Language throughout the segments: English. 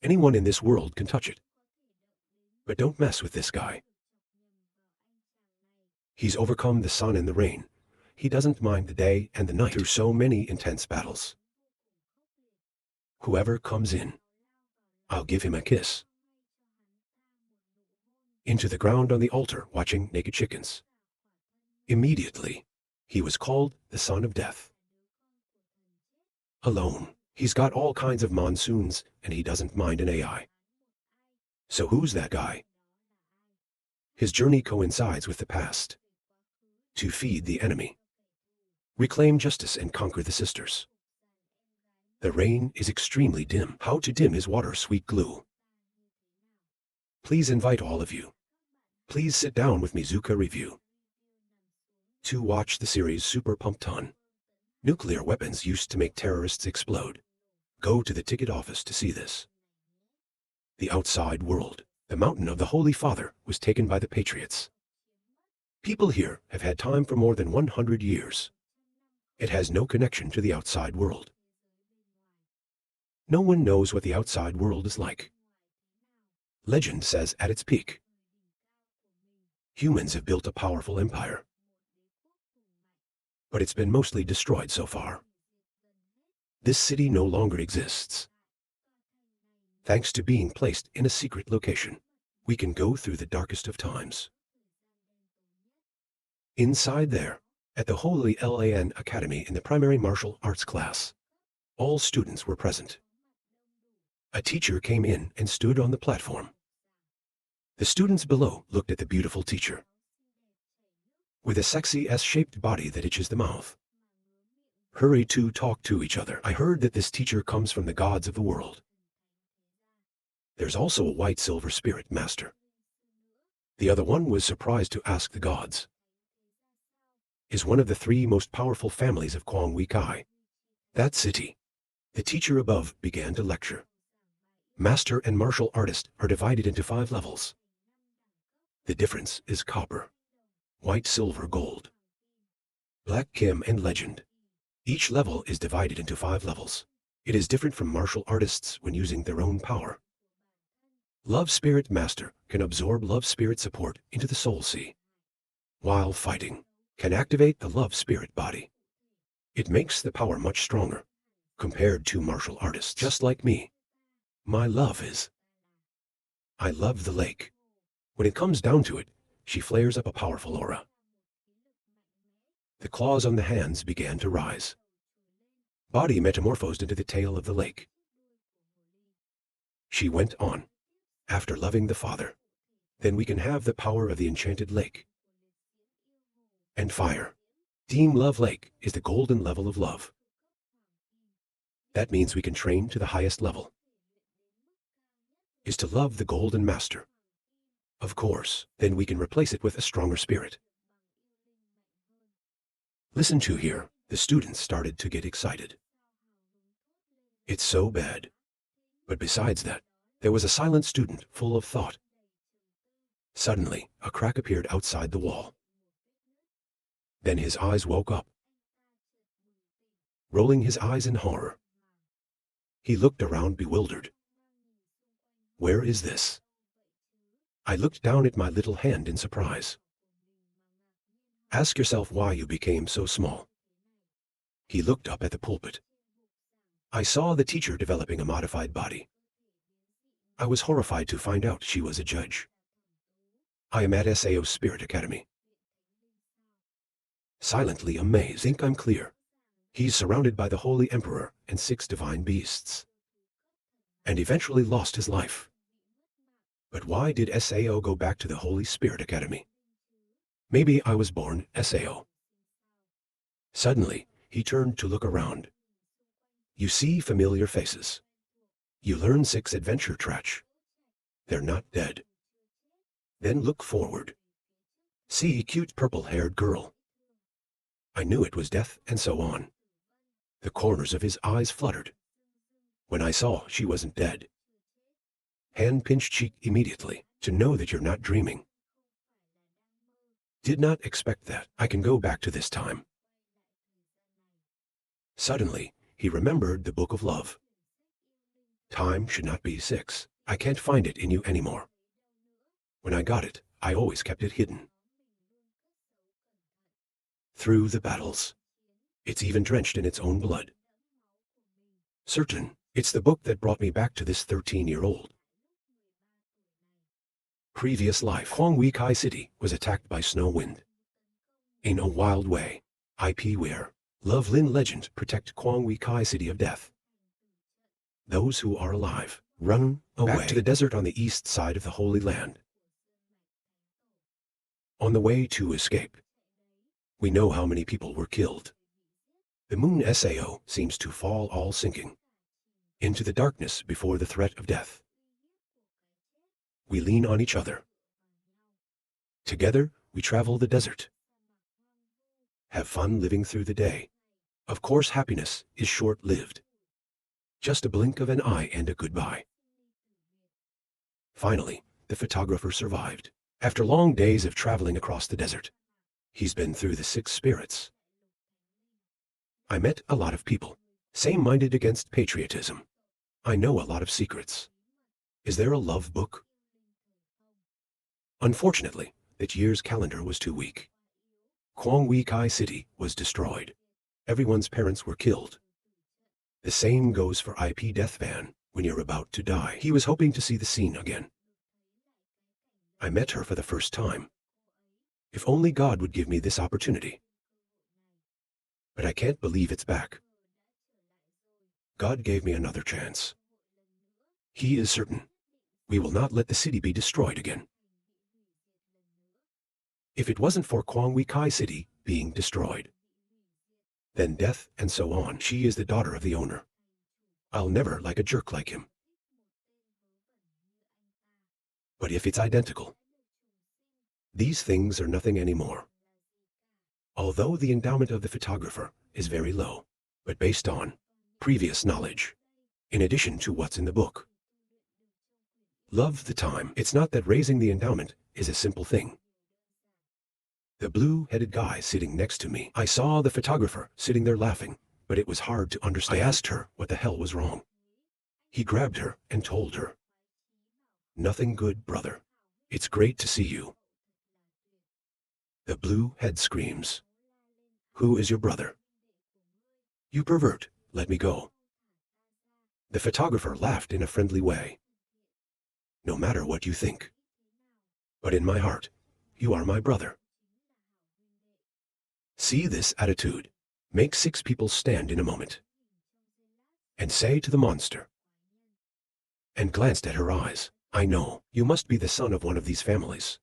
Anyone in this world can touch it. But don't mess with this guy. He's overcome the sun and the rain. He doesn't mind the day and the night through so many intense battles. Whoever comes in, I'll give him a kiss. Into the ground on the altar watching naked chickens. Immediately, he was called the son of death. Alone, he's got all kinds of monsoons and he doesn't mind an AI. So who's that guy? His journey coincides with the past. To feed the enemy. Reclaim justice and conquer the sisters. The rain is extremely dim. How to dim his water sweet glue. Please invite all of you. Please sit down with Mizuka Review. To watch the series Super Pump Ton. Nuclear weapons used to make terrorists explode. Go to the ticket office to see this. The outside world. The mountain of the Holy Father was taken by the Patriots. People here have had time for more than 100 years. It has no connection to the outside world. No one knows what the outside world is like. Legend says at its peak, humans have built a powerful empire. But it's been mostly destroyed so far. This city no longer exists. Thanks to being placed in a secret location, we can go through the darkest of times. Inside there, at the Holy Lan Academy in the primary martial arts class, all students were present. A teacher came in and stood on the platform. The students below looked at the beautiful teacher. With a sexy S-shaped body that itches the mouth. Hurry to talk to each other. I heard that this teacher comes from the gods of the world. There's also a white silver spirit master. The other one was surprised to ask the gods. Is one of the 3 most powerful families of Kwang Wei Kai. That city. The teacher above began to lecture. Master and martial artist are divided into 5 levels. The difference is copper, white, silver, gold, black, Kim, and legend. Each level is divided into 5 levels. It is different from martial artists when using their own power. Love Spirit Master can absorb Love Spirit support into the Soul Sea. While fighting, can activate the Love Spirit body. It makes the power much stronger, compared to martial artists just like me. My love is. I love the lake. When it comes down to it, she flares up a powerful aura. The claws on the hands began to rise. Body metamorphosed into the tail of the lake. She went on. After loving the Father, then we can have the power of the enchanted lake. And fire. Team Love Lake is the golden level of love. That means we can train to the highest level. Is to love the Golden Master. Of course, then we can replace it with a stronger spirit. Listen to here, the students started to get excited. It's so bad. But besides that, there was a silent student full of thought. Suddenly, a crack appeared outside the wall. Then his eyes woke up. Rolling his eyes in horror, he looked around bewildered. Where is this? I looked down at my little hand in surprise. Ask yourself why you became so small. He looked up at the pulpit. I saw the teacher developing a modified body. I was horrified to find out she was a judge. I am at SAO Spirit Academy. Silently amazed, think I'm clear. He's surrounded by the Holy Emperor and 6 divine beasts. And eventually lost his life. But why did SAO go back to the Holy Spirit Academy? Maybe I was born SAO. Suddenly, he turned to look around. You see familiar faces. You learn 6 adventure trach. They're not dead. Then look forward. See cute purple-haired girl. I knew it was death and so on. The corners of his eyes fluttered. When I saw she wasn't dead. Hand pinched cheek immediately, to know that you're not dreaming. Did not expect that. I can go back to this time. Suddenly, he remembered the Book of Love. Time should not be 6. I can't find it in you anymore. When I got it, I always kept it hidden. Through the battles. It's even drenched in its own blood. Certain, it's the book that brought me back to this 13-year-old. Previous life. Kwang Wei Kai City was attacked by snow wind. In a wild way. IP where Love Lin legend protect Kwang Wei Kai City of death. Those who are alive, run away back to the desert on the east side of the Holy Land. On the way to escape, we know how many people were killed. The moon Sao seems to fall all sinking into the darkness before the threat of death. We lean on each other. Together, we travel the desert. Have fun living through the day. Of course, happiness is short-lived. Just a blink of an eye and a goodbye. Finally, the photographer survived. After long days of traveling across the desert, he's been through the 6 spirits. I met a lot of people, same-minded against patriotism. I know a lot of secrets. Is there a love book? Unfortunately, that year's calendar was too weak. Kwang Wei Kai City was destroyed. Everyone's parents were killed. The same goes for IP Death Van when you're about to die. He was hoping to see the scene again. I met her for the first time. If only God would give me this opportunity. But I can't believe it's back. God gave me another chance. He is certain. We will not let the city be destroyed again. If it wasn't for Kwang Wei Kai City being destroyed, then death and so on. She is the daughter of the owner. I'll never like a jerk like him. But if it's identical, these things are nothing anymore. Although the endowment of the photographer is very low, but based on previous knowledge, in addition to what's in the book. Love the time. It's not that raising the endowment is a simple thing. The blue-headed guy sitting next to me. I saw the photographer sitting there laughing, but it was hard to understand. I asked her what the hell was wrong. He grabbed her and told her, "Nothing good, brother. It's great to see you." The blue head screams, "Who is your brother? You pervert, let me go." The photographer laughed in a friendly way. "No matter what you think. But in my heart, you are my brother." See this attitude. Make 6 people stand in a moment. And say to the monster. And glanced at her eyes, "I know, you must be the son of one of these families.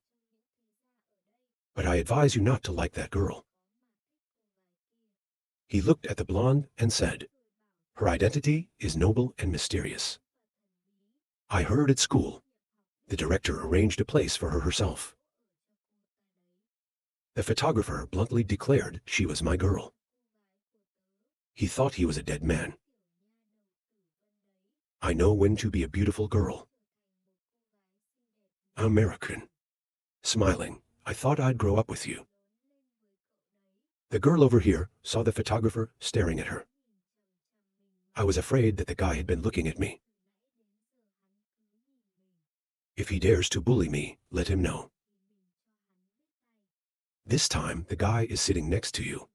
But I advise you not to like that girl." He looked at the blonde and said, "Her identity is noble and mysterious. I heard at school, the director arranged a place for her herself." The photographer bluntly declared she was my girl. He thought he was a dead man. I know when to be a beautiful girl. American. Smiling, I thought I'd grow up with you. The girl over here saw the photographer staring at her. I was afraid that the guy had been looking at me. If he dares to bully me, let him know. This time, the guy is sitting next to you.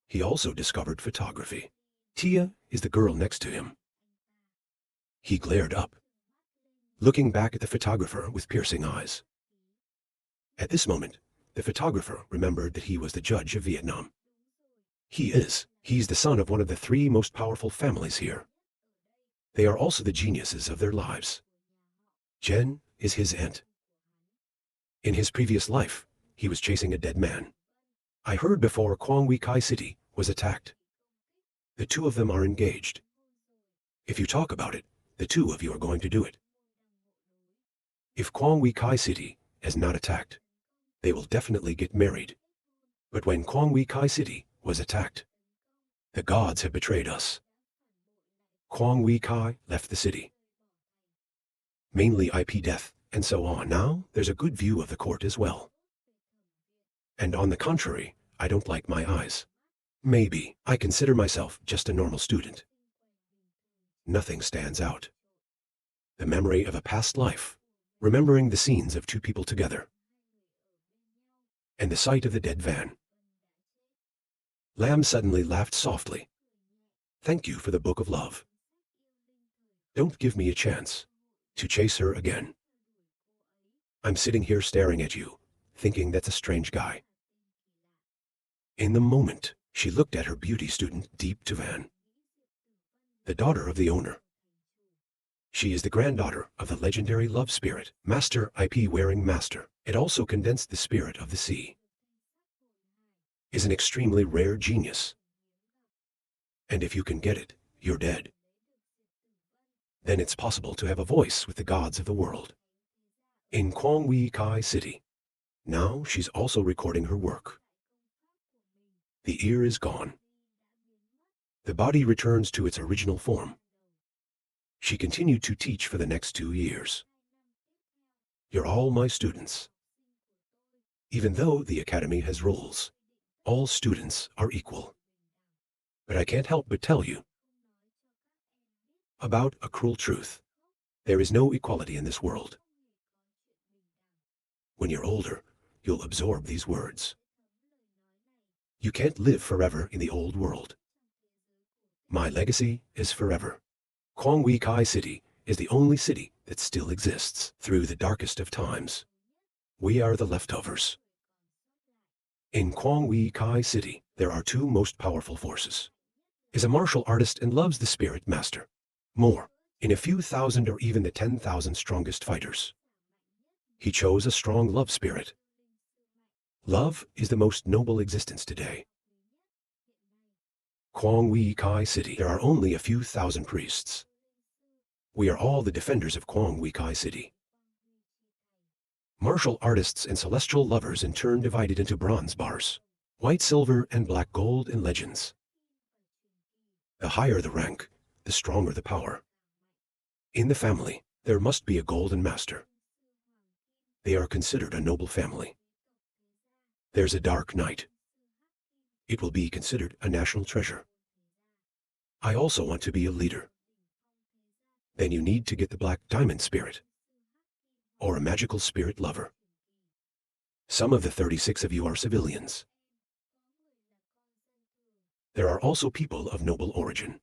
He also discovered photography. Tia is the girl next to him. He glared up, looking back at the photographer with piercing eyes. At this moment, the photographer remembered that he was the judge of Vietnam. He's the son of one of the 3 most powerful families here. They are also the geniuses of their lives. Jen is his aunt. In his previous life, he was chasing a dead man. I heard before Kwang Wei Kai City was attacked. The 2 of them are engaged. If you talk about it, the 2 of you are going to do it. If Kwang Wei Kai City is not attacked, they will definitely get married. But when Kwang Wei Kai City was attacked, the gods have betrayed us. Kwang Wei Kai left the city. Mainly IP death, and so on. Now, there's a good view of the court as well. And on the contrary, I don't like my eyes. Maybe I consider myself just a normal student. Nothing stands out. The memory of a past life, remembering the scenes of two people together, and the sight of the dead van. Lamb suddenly laughed softly. Thank you for the book of love. Don't give me a chance to chase her again. I'm sitting here staring at you, thinking that's a strange guy. In the moment, she looked at her beauty student deep to Van, the daughter of the owner. She is the granddaughter of the legendary love spirit, Master IP-wearing Master. It also condensed the spirit of the sea. Is an extremely rare genius. And if you can get it, you're dead. Then it's possible to have a voice with the gods of the world. In Quang Wei Kai City. Now she's also recording her work. The ear is gone. The body returns to its original form. She continued to teach for the next 2 years. You're all my students. Even though the academy has rules, all students are equal. But I can't help but tell you about a cruel truth. There is no equality in this world. When you're older, you'll absorb these words. You can't live forever in the old world. My legacy is forever. Quang Wei Kai City is the only city that still exists through the darkest of times. We are the leftovers. In Quang Wei Kai City, there are two most powerful forces. Is a martial artist and loves the spirit master. More, in a few thousand or even the 10,000 strongest fighters. He chose a strong love spirit. Love is the most noble existence today. Quang Wei Kai City, there are only a few thousand priests. We are all the defenders of Quang Wei Kai City. Martial artists and celestial lovers in turn divided into bronze bars, white, silver, and black gold and legends. The higher the rank, the stronger the power. In the family, there must be a golden master. They are considered a noble family. There's a dark night. It will be considered a national treasure. I also want to be a leader. Then you need to get the black diamond spirit, or a magical spirit lover. Some of the 36 of you are civilians. There are also people of noble origin,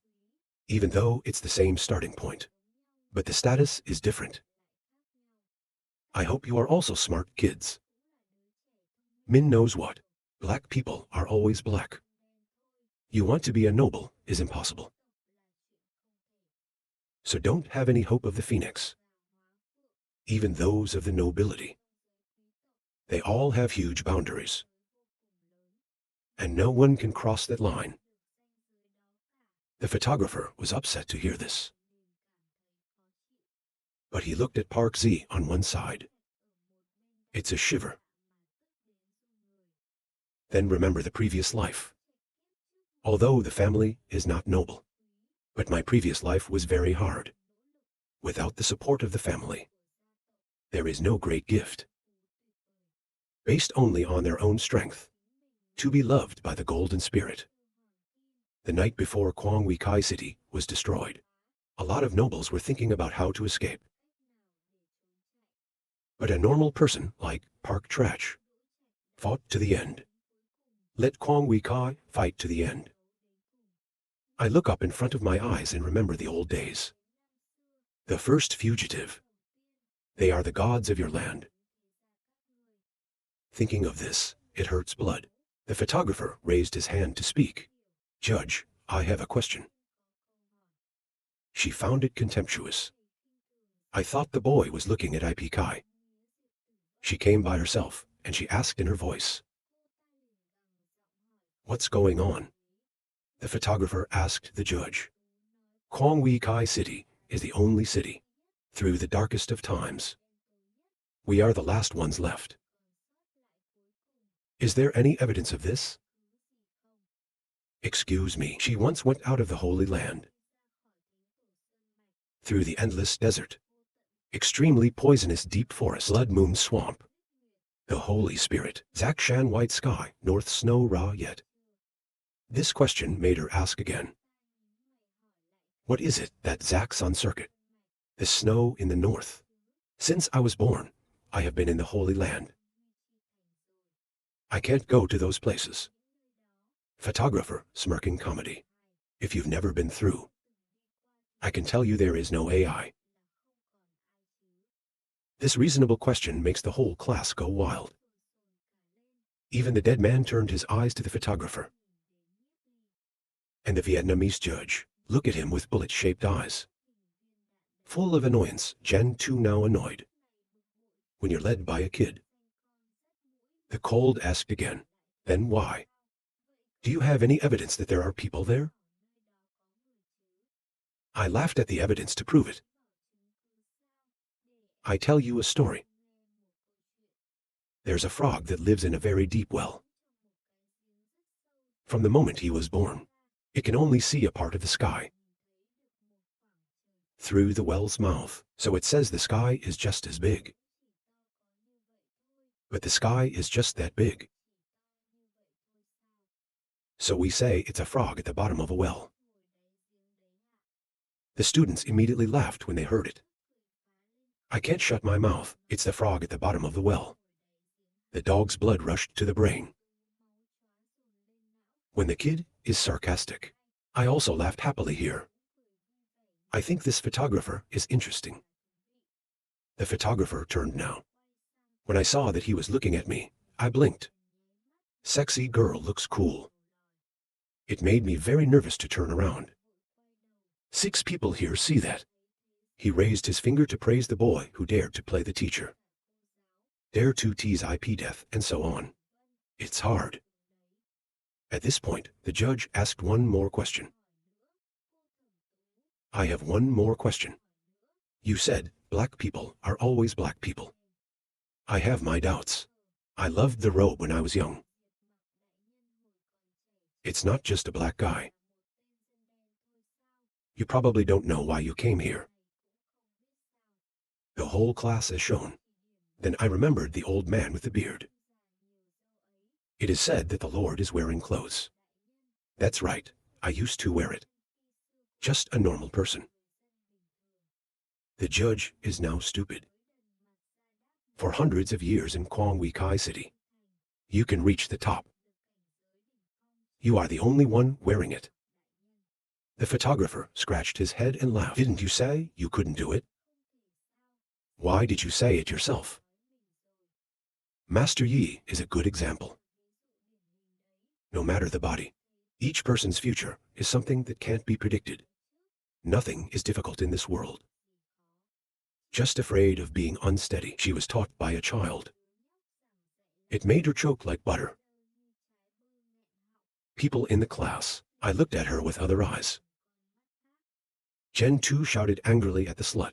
even though it's the same starting point. But the status is different. I hope you are also smart kids. Min knows what. Black people are always black. You want to be a noble is impossible. So don't have any hope of the phoenix. Even those of the nobility. They all have huge boundaries. And no one can cross that line. The photographer was upset to hear this. But he looked at Park Z on one side. It's a shiver. Then remember the previous life. Although the family is not noble, but my previous life was very hard. Without the support of the family, there is no great gift. Based only on their own strength, to be loved by the golden spirit. The night before Quang Wei Kai City was destroyed, a lot of nobles were thinking about how to escape. But a normal person like Park Trach fought to the end. Let Quang Wei Kai fight to the end. I look up in front of my eyes and remember the old days. The first fugitive. They are the gods of your land. Thinking of this, it hurts blood. The photographer raised his hand to speak. Judge, I have a question. She found it contemptuous. I thought the boy was looking at IP Kai. She came by herself, and she asked in her voice. What's going on? The photographer asked the judge. Quang Wei Kai City is the only city, through the darkest of times. We are the last ones left. Is there any evidence of this? Excuse me, she once went out of the Holy Land. Through the endless desert. Extremely poisonous deep forest, Blood Moon Swamp. The Holy Spirit, Zak Shan White Sky, North Snow Ra Yet. This question made her ask again. What is it that Zak's on circuit? The snow in the north. Since I was born, I have been in the Holy Land. I can't go to those places. Photographer, smirking comedy. If you've never been through, I can tell you there is no AI. This reasonable question makes the whole class go wild. Even the dead man turned his eyes to the photographer. And the Vietnamese judge, look at him with bullet-shaped eyes. Full of annoyance, Gen 2 now annoyed. When you're led by a kid. The cold asked again, then why? Do you have any evidence that there are people there? I laughed at the evidence to prove it. I tell you a story. There's a frog that lives in a very deep well. From the moment he was born, it can only see a part of the sky. Through the well's mouth, so it says the sky is just as big. But the sky is just that big. So we say it's a frog at the bottom of a well. The students immediately laughed when they heard it. I can't shut my mouth, it's the frog at the bottom of the well. The dog's blood rushed to the brain. When the kid is sarcastic, I also laughed happily here. I think this photographer is interesting. The photographer turned now. When I saw that he was looking at me, I blinked. Sexy girl looks cool. It made me very nervous to turn around. 6 people here see that. He raised his finger to praise the boy who dared to play the teacher. Dare to tease IP death and so on. It's hard. At this point, the judge asked one more question. I have one more question. You said black people are always black people. I have my doubts. I loved the robe when I was young. It's not just a black guy. You probably don't know why you came here. The whole class is shown. Then I remembered the old man with the beard. It is said that the Lord is wearing clothes. That's right, I used to wear it. Just a normal person. The judge is now stupid. For hundreds of years in Quang Huy Kai City, you can reach the top. You are the only one wearing it. The photographer scratched his head and laughed. Didn't you say you couldn't do it? Why did you say it yourself? Master Yi is a good example. No matter the body, each person's future is something that can't be predicted. Nothing is difficult in this world. Just afraid of being unsteady, she was taught by a child. It made her choke like butter. People in the class, I looked at her with other eyes. Gen 2 shouted angrily at the slut.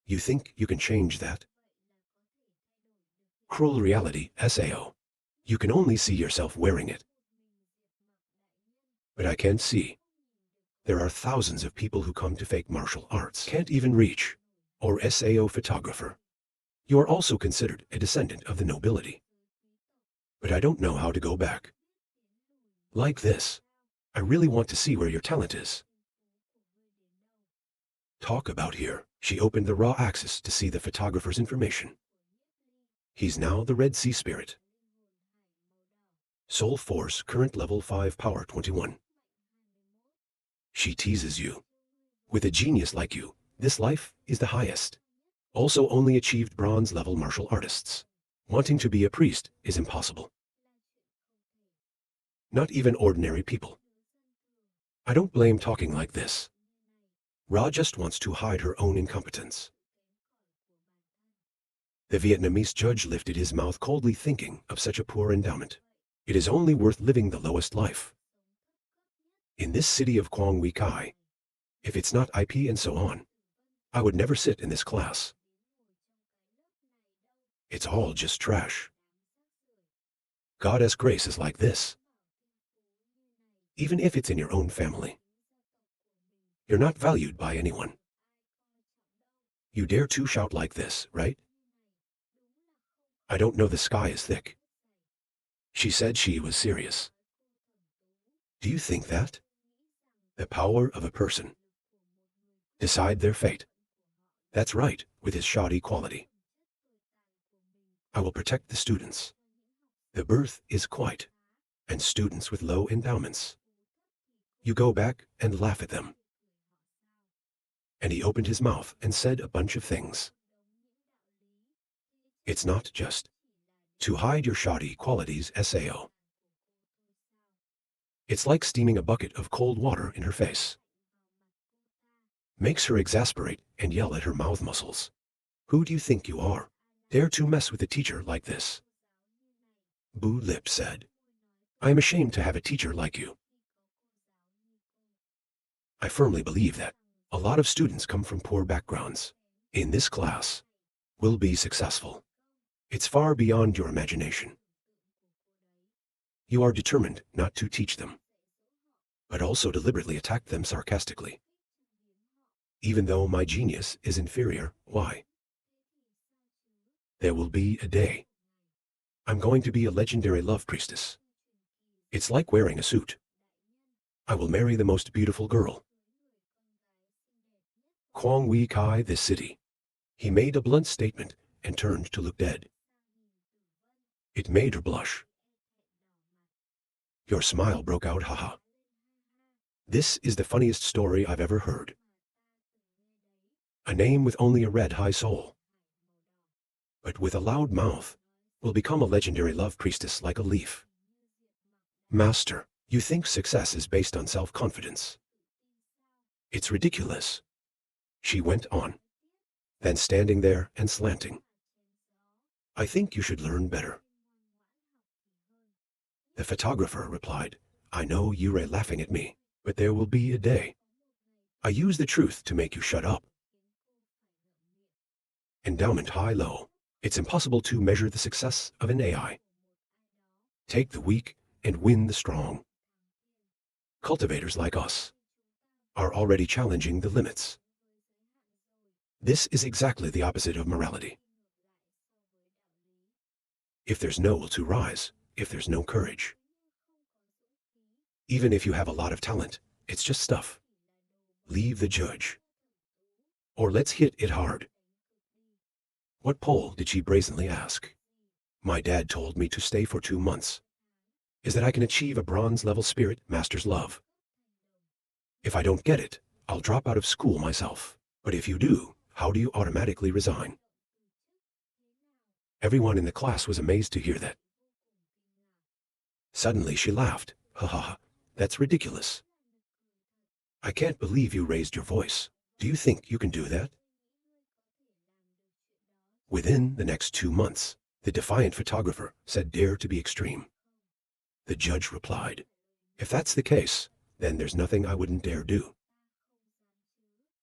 You think you can change that? Cruel reality, SAO. You can only see yourself wearing it. But I can't see. There are thousands of people who come to fake martial arts, can't even reach, or SAO photographer. You are also considered a descendant of the nobility. But I don't know how to go back. Like this, I really want to see where your talent is. Talk about here. She opened the raw access to see the photographer's information. He's now the Red Sea Spirit. Soul Force, current level 5, power 21. She teases you. With a genius like you, this life is the highest. Also only achieved bronze level martial artists. Wanting to be a priest is impossible. Not even ordinary people. I don't blame talking like this. Ra just wants to hide her own incompetence. The Vietnamese judge lifted his mouth coldly, thinking of such a poor endowment. It is only worth living the lowest life. In this city of Quang Huy Kai, if it's not IP and so on, I would never sit in this class. It's all just trash. Goddess grace is like this. Even if it's in your own family. You're not valued by anyone. You dare to shout like this, right? I don't know, the sky is thick. She said she was serious. Do you think that? The power of a person. Decide their fate. That's right, with his shoddy quality. I will protect the students. The birth is quite, and students with low endowments. You go back and laugh at them. And he opened his mouth and said a bunch of things. It's not just to hide your shoddy qualities, SAO. It's like steaming a bucket of cold water in her face. Makes her exasperate and yell at her mouth muscles. Who do you think you are? Dare to mess with a teacher like this? Bu Lip said. I am ashamed to have a teacher like you. I firmly believe that a lot of students come from poor backgrounds. In this class, will be successful. It's far beyond your imagination. You are determined not to teach them, but also deliberately attack them sarcastically. Even though my genius is inferior, why? There will be a day. I'm going to be a legendary love priestess. It's like wearing a suit. I will marry the most beautiful girl. Kwong Wei Kai this city. He made a blunt statement and turned to look dead. It made her blush. Your smile broke out, haha. This is the funniest story I've ever heard. A name with only a red high soul, but with a loud mouth, will become a legendary love priestess like a leaf. Master, you think success is based on self-confidence. It's ridiculous. She went on, then standing there and slanting. I think you should learn better. The photographer replied, I know you're laughing at me, but there will be a day. I use the truth to make you shut up. Endowment high-low. It's impossible to measure the success of an AI. Take the weak and win the strong. Cultivators like us are already challenging the limits. This is exactly the opposite of morality. If there's no will to rise, if there's no courage. Even if you have a lot of talent, it's just stuff. Leave the judge. Or let's hit it hard. What pole did she brazenly ask? My dad told me to stay for 2 months. Is that I can achieve a bronze-level spirit master's love. If I don't get it, I'll drop out of school myself. But if you do, how do you automatically resign? Everyone in the class was amazed to hear that. Suddenly she laughed. Ha ha ha, that's ridiculous. I can't believe you raised your voice. Do you think you can do that? Within the next 2 months, the defiant photographer said dare to be extreme. The judge replied, if that's the case, then there's nothing I wouldn't dare do.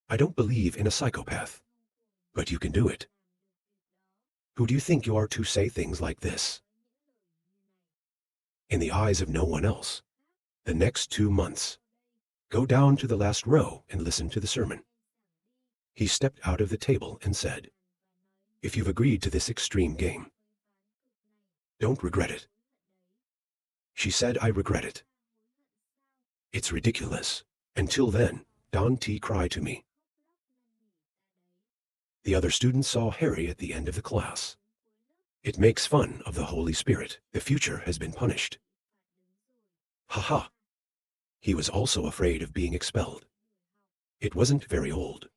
I don't believe in a psychopath, but you can do it. Who do you think you are to say things like this? In the eyes of no one else, the next 2 months, go down to the last row and listen to the sermon. He stepped out of the table and said, if you've agreed to this extreme game, don't regret it. She said, I regret it. It's ridiculous. Until then, don't cry to me. The other students saw Harry at the end of the class. It makes fun of the Holy Spirit. The future has been punished. Ha ha. He was also afraid of being expelled. It wasn't very old.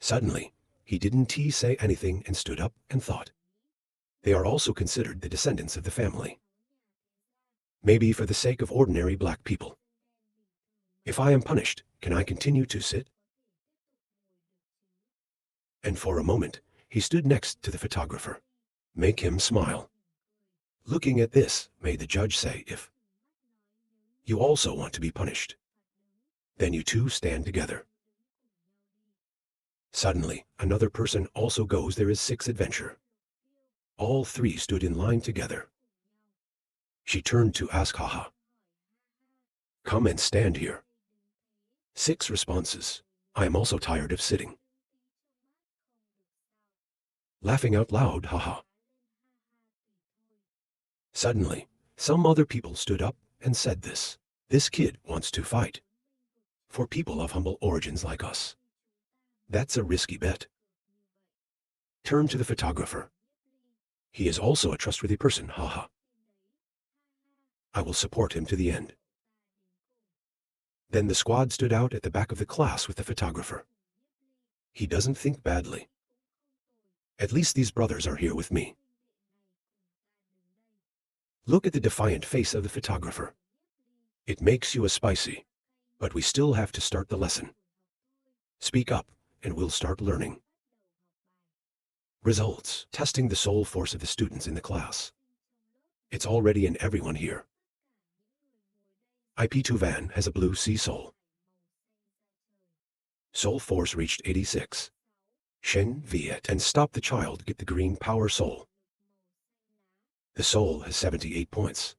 Suddenly, he didn't say anything and stood up and thought. They are also considered the descendants of the family. Maybe for the sake of ordinary black people. If I am punished, can I continue to sit? And for a moment, he stood next to the photographer. Make him smile. Looking at this, made the judge say, if you also want to be punished, then you two stand together. Suddenly, another person also goes. There is 6 adventure. All 3 stood in line together. She turned to ask Haha. Come and stand here. 6 responses. I am also tired of sitting. Laughing out loud, haha. Suddenly, some other people stood up and said this. This kid wants to fight. For people of humble origins like us. That's a risky bet. Turn to the photographer. He is also a trustworthy person, haha. I will support him to the end. Then the squad stood out at the back of the class with the photographer. He doesn't think badly. At least these brothers are here with me. Look at the defiant face of the photographer. It makes you a spicy. But we still have to start the lesson. Speak up, and we'll start learning. Results. Testing the soul force of the students in the class. It's already in everyone here. IP2 has a blue sea soul. Soul force reached 86. Shen Viet and Stop the Child get the green power soul. The soul has 78 points.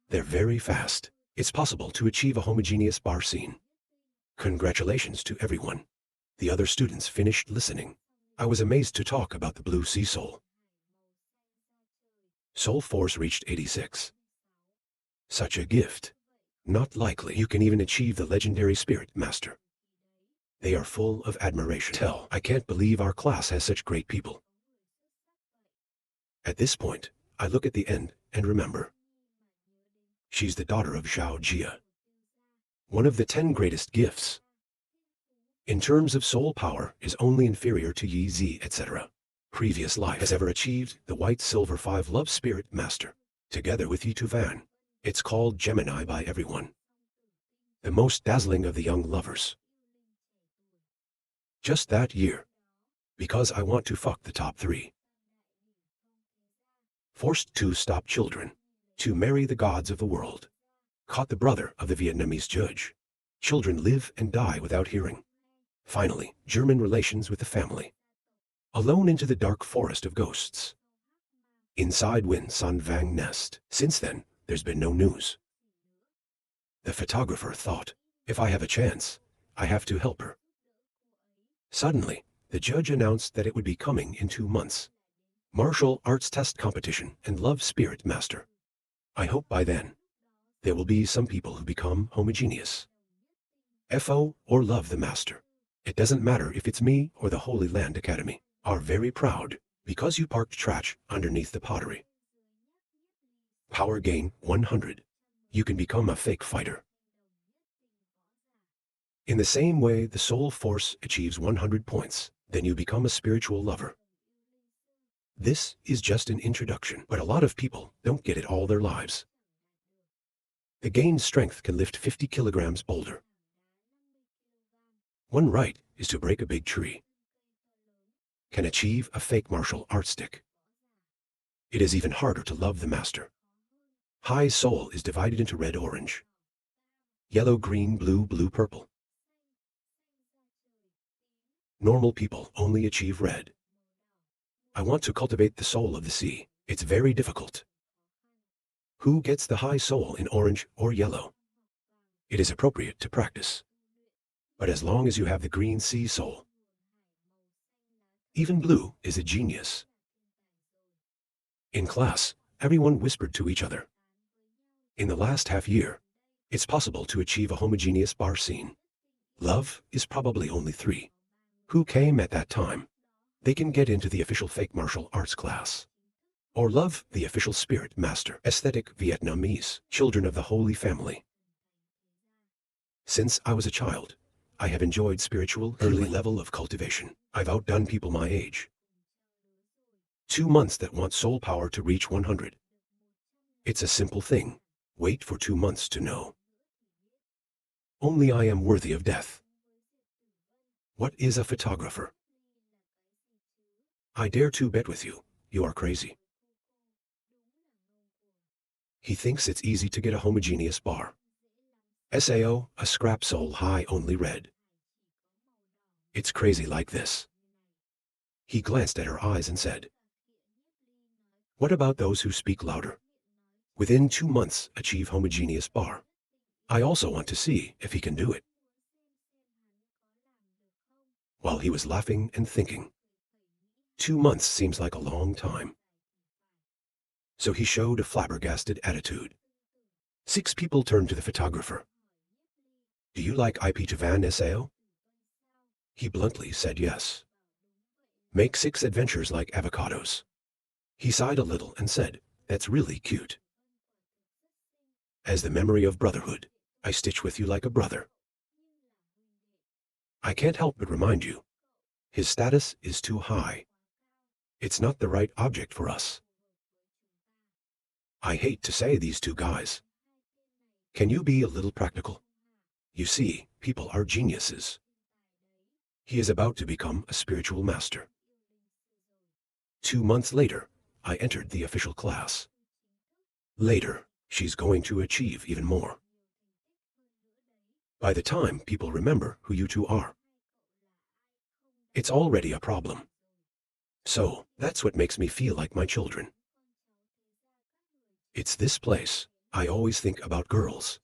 They're very fast. It's possible to achieve a homogeneous bar scene. Congratulations to everyone. The other students finished listening. I was amazed to talk about the blue sea soul. Soul force reached 86. Such a gift. Not likely you can even achieve the legendary spirit master. They are full of admiration. I can't believe our class has such great people. At this point, I look at the end and remember. She's the daughter of Zhao Jia. One of the 10 greatest gifts. In terms of soul power, is only inferior to Yi Zi, etc. Previous life has ever achieved the White Silver 5 Love Spirit Master. Together with Yi Tuvan. It's called Gemini by everyone. The most dazzling of the young lovers. Just that year. Because I want to fuck the top 3. Forced to stop children. To marry the gods of the world. Caught the brother of the Vietnamese judge. Children live and die without hearing. Finally, German relations with the family. Alone into the dark forest of ghosts. Inside Win San Vang nest. Since then, there's been no news. The photographer thought, if I have a chance, I have to help her. Suddenly, the judge announced that it would be coming in 2 months. Martial arts test competition and love spirit master. I hope by then, there will be some people who become homogeneous. FO or love the master. It doesn't matter if it's me or the Holy Land Academy. Are very proud, because you parked trash underneath the pottery. Power gain 100. You can become a fake fighter. In the same way the soul force achieves 100 points, then you become a spiritual lover. This is just an introduction, but a lot of people don't get it all their lives. The gained strength can lift 50 kilograms boulder. One right is to break a big tree. Can achieve a fake martial art stick. It is even harder to love the master. High soul is divided into red, orange, yellow, green, blue, blue, purple. Normal people only achieve red. I want to cultivate the soul of the sea. It's very difficult. Who gets the high soul in orange or yellow? It is appropriate to practice. But as long as you have the green sea soul, even blue is a genius. In class, everyone whispered to each other. In the last half year, it's possible to achieve a homogeneous bar scene. Love is probably only 3. Who came at that time? They can get into the official fake martial arts class. Or love the official spirit master, aesthetic Vietnamese, children of the Holy Family. Since I was a child, I have enjoyed spiritual early level of cultivation. I've outdone people my age. 2 months that want soul power to reach 100. It's a simple thing. Wait for 2 months to know. Only I am worthy of death. What is a photographer? I dare to bet with you, you are crazy. He thinks it's easy to get a homogeneous bar. SAO, a scrap soul high only red. It's crazy like this. He glanced at her eyes and said, what about those who speak louder? Within 2 months achieve homogeneous bar. I also want to see if he can do it. While he was laughing and thinking, 2 months seems like a long time. So he showed a flabbergasted attitude. 6 people turned to the photographer. Do you like IP Javan SAO? He bluntly said yes. Make 6 adventures like avocados. He sighed a little and said, that's really cute. As the memory of brotherhood, I stitch with you like a brother. I can't help but remind you, his status is too high. It's not the right object for us. I hate to say these two guys. Can you be a little practical? You see, people are geniuses. He is about to become a spiritual master. 2 months later, I entered the official class. Later, she's going to achieve even more. By the time people remember who you two are, it's already a problem. So, that's what makes me feel like my children. It's this place. I always think about girls.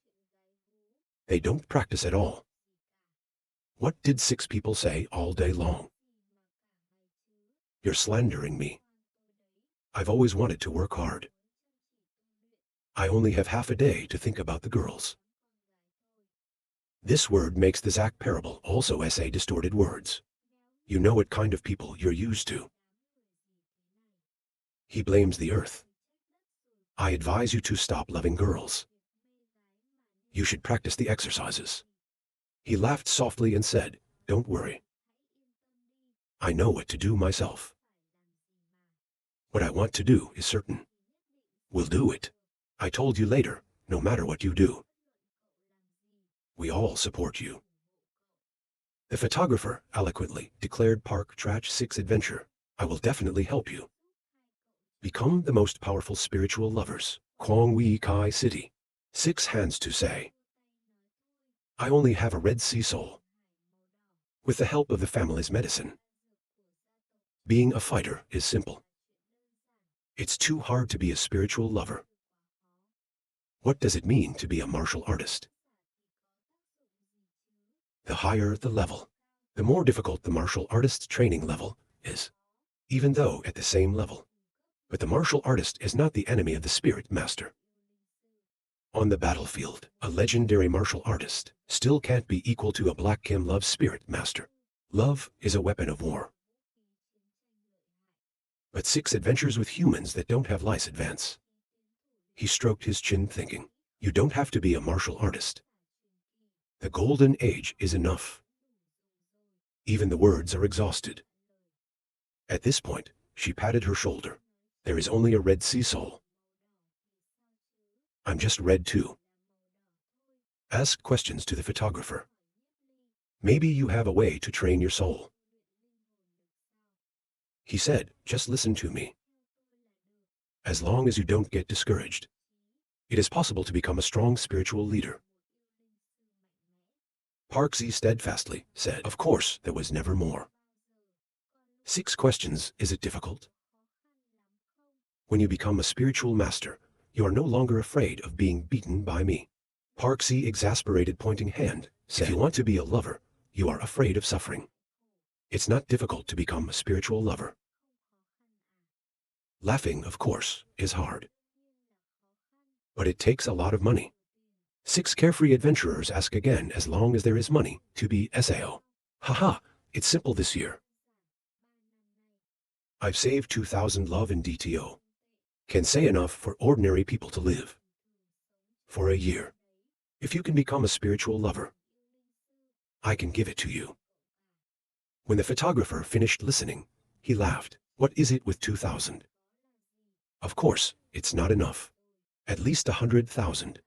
They don't practice at all. What did 6 people say all day long? You're slandering me. I've always wanted to work hard. I only have half a day to think about the girls. This word makes the Zach parable also say distorted words. You know what kind of people you're used to. He blames the earth. I advise you to stop loving girls. You should practice the exercises. He laughed softly and said, don't worry. I know what to do myself. What I want to do is certain. We'll do it. I told you later, no matter what you do. We all support you. The photographer eloquently declared Park Trach 6 adventure. I will definitely help you. Become the most powerful spiritual lovers. Kwong Wei Kai City. 6 hands to say. I only have a Red Sea soul. With the help of the family's medicine. Being a fighter is simple. It's too hard to be a spiritual lover. What does it mean to be a martial artist? The higher the level, the more difficult the martial artist's training level is, even though at the same level. But the martial artist is not the enemy of the spirit master. On the battlefield, a legendary martial artist still can't be equal to a Black Kim Love spirit master. Love is a weapon of war. But 6 adventures with humans that don't have lice advance. He stroked his chin thinking, you don't have to be a martial artist. The golden age is enough. Even the words are exhausted. At this point, she patted her shoulder. There is only a Red Sea soul. I'm just red too. Ask questions to the photographer. Maybe you have a way to train your soul. He said, just listen to me. As long as you don't get discouraged, it is possible to become a strong spiritual leader. Park Z steadfastly said, of course, there was never more. 6 questions, is it difficult? When you become a spiritual master, you are no longer afraid of being beaten by me. Park Z exasperated pointing hand said, if you want to be a lover, you are afraid of suffering. It's not difficult to become a spiritual lover. Laughing, of course, is hard. But it takes a lot of money. 6 carefree adventurers ask again as long as there is money to be SAO. Haha, it's simple this year. I've saved 2,000 love in DTO. Can say enough for ordinary people to live. For a year. If you can become a spiritual lover, I can give it to you. When the photographer finished listening, he laughed. What is it with 2,000? Of course, it's not enough. At least 100,000.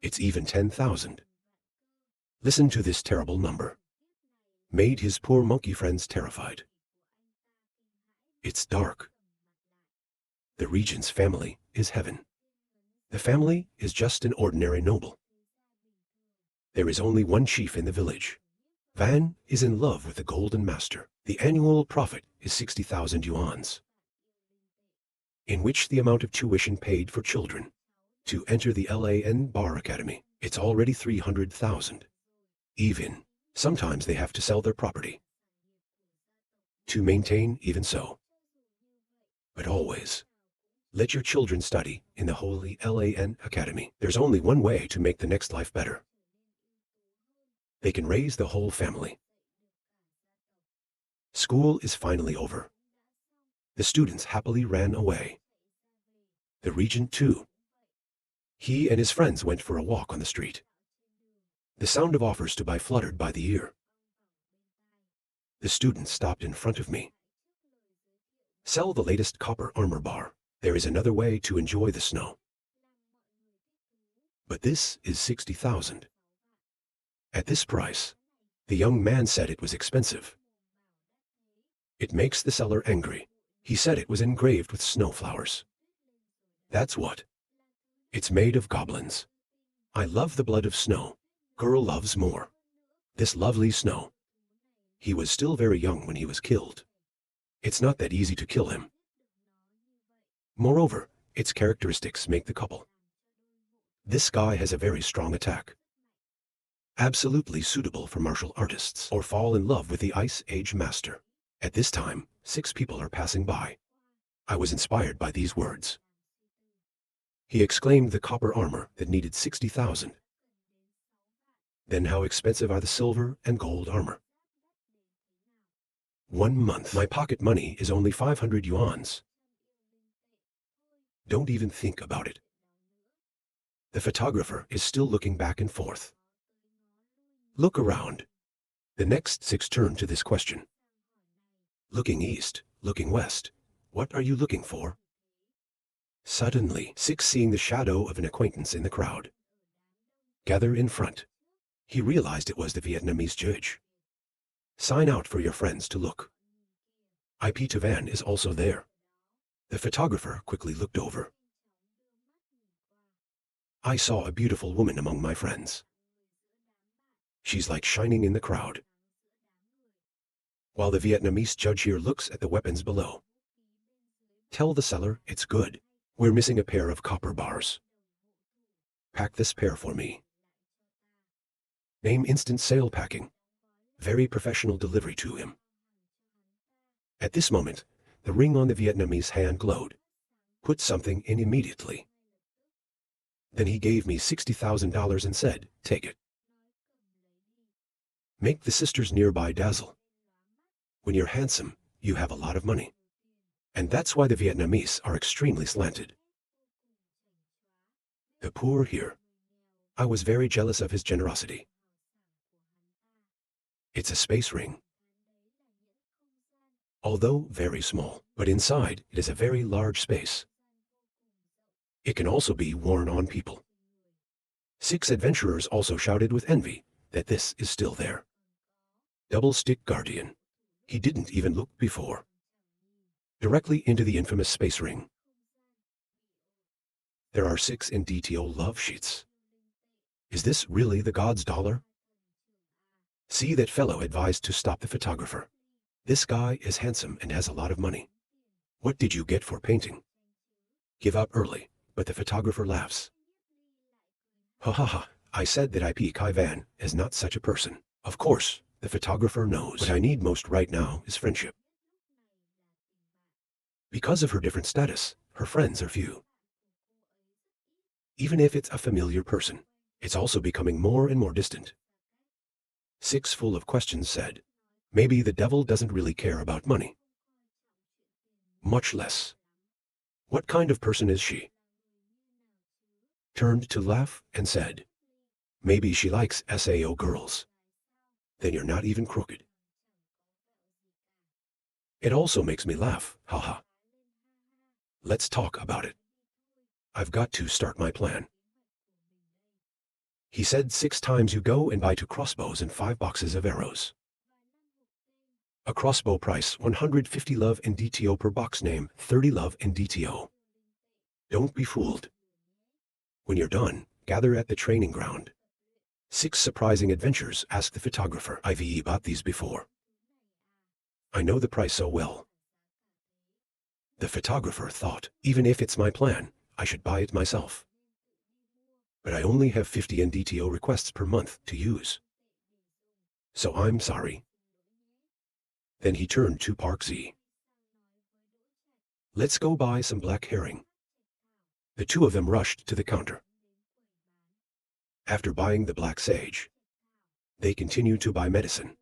It's even 10,000. Listen to this terrible number. Made his poor monkey friends terrified. It's dark. The regent's family is heaven. The family is just an ordinary noble. There is only one chief in the village. Van is in love with the golden master. The annual profit is 60,000 yuans, in which the amount of tuition paid for children to enter the LAN Bar Academy, it's already 300,000. Even, sometimes they have to sell their property to maintain even so. But always, let your children study in the holy LAN Academy. There's only one way to make the next life better. They can raise the whole family. School is finally over. The students happily ran away. The regent too. He and his friends went for a walk on the street. The sound of offers to buy fluttered by the ear. The student stopped in front of me. Sell the latest copper armor bar. There is another way to enjoy the snow. But this is 60,000. At this price, the young man said it was expensive. It makes the seller angry. He said it was engraved with snowflowers. That's what. It's made of goblins. I love the blood of snow. Girl loves more. This lovely snow. He was still very young when he was killed. It's not that easy to kill him. Moreover, its characteristics make the couple. This guy has a very strong attack. Absolutely suitable for martial artists or fall in love with the Ice Age master. At this time, 6 people are passing by. I was inspired by these words. He exclaimed the copper armor that needed 60,000. Then how expensive are the silver and gold armor? 1 month. My pocket money is only 500 yuans. Don't even think about it. The photographer is still looking back and forth. Look around. The next 6 turn to this question. Looking east, looking west. What are you looking for? Suddenly, 6 seeing the shadow of an acquaintance in the crowd. Gather in front. He realized it was the Vietnamese judge. Sign out for your friends to look. IP Tavan is also there. The photographer quickly looked over. I saw a beautiful woman among my friends. She's like shining in the crowd. While the Vietnamese judge here looks at the weapons below. Tell the seller it's good. We're missing a pair of copper bars. Pack this pair for me. Name instant sale packing. Very professional delivery to him. At this moment, the ring on the Vietnamese hand glowed. Put something in immediately. Then he gave me $60,000 and said, take it. Make the sisters nearby dazzle. When you're handsome, you have a lot of money. And that's why the Vietnamese are extremely slanted. The poor here. I was very jealous of his generosity. It's a space ring. Although very small, but inside it is a very large space. It can also be worn on people. 6 adventurers also shouted with envy that this is still there. Double stick guardian. He didn't even look before. Directly into the infamous space ring. There are 6 in DTO love sheets. Is this really the god's dollar? See that fellow advised to stop the photographer. This guy is handsome and has a lot of money. What did you get for painting? Give up early, but the photographer laughs. Ha ha ha, I said that IP Kai Van is not such a person. Of course, the photographer knows. What I need most right now is friendship. Because of her different status, her friends are few. Even if it's a familiar person, it's also becoming more and more distant. 6 full of questions said, maybe the devil doesn't really care about money. Much less. What kind of person is she? Turned to laugh and said, maybe she likes SAO girls. Then you're not even crooked. It also makes me laugh, haha. Let's talk about it. I've got to start my plan. He said 6 times you go and buy 2 crossbows and 5 boxes of arrows. A crossbow price 150 love in DTO per box, name 30 love in DTO. Don't be fooled. When you're done, gather at the training ground. 6 surprising adventures, asked the photographer. I've bought these before. I know the price so well. The photographer thought, even if it's my plan, I should buy it myself. But I only have 50 NDTO requests per month to use. So I'm sorry. Then he turned to Park Z. Let's go buy some black herring. The 2 of them rushed to the counter. After buying the black sage, They continued to buy medicine.